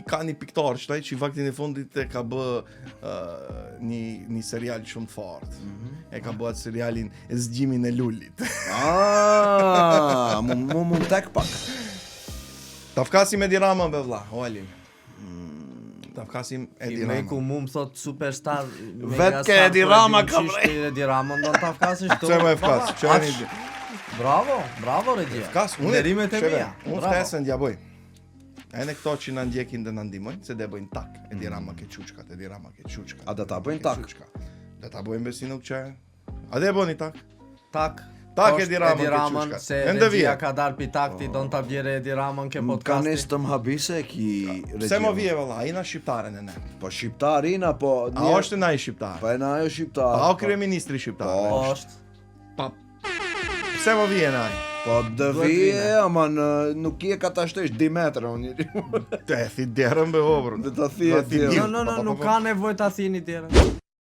ka një piktar që i vaktin e fundit e ka bë një serial shumë të fortë. E ka bë atë serialin Zgjimin e Lulit. Mund tek pak. Ta fkasim Edi Ramën be vlla, o Alin. Ta fkasim Edi Me Ramën. ku mum thot superstar. Vet ke Edi Rama ka Edi Ramën do ta fkasësh tu. Pse më e fkas? Bravo regjia. Fkas, Nderimet e mia. Unë ftesën t'ja bëj. Ene këto që na ndjekin dhe na ndihmojnë, se dhe bëjnë tak. Edi Rama ke çuçkat, Edi Rama ke çuçkat. A do ta bëjnë tak? Do ta bëjmë besi nuk çaj. A dhe bëni tak? Tak. Tak Edi Ramën Edi ke Ramën çuçkat. se Ende regjia vije. ka dal pi takti, don ta bjerë Edi Ramën ke Ka podcasti. nis të më habise ki Pse më vije valla? Ai na shqiptaren e ne. Po shqiptarina, po... A është na i shqiptar? Po e na ajo shqiptar. A o kryeministri shqiptar? Po. Është. Pse më vije na ai? Po dë vije, ama nuk je ka ta shtesh Dimetra unë. Te thi derën be hobrën. Dhe ta thiet. Jo, nuk ka nevojë ta thini tjerë.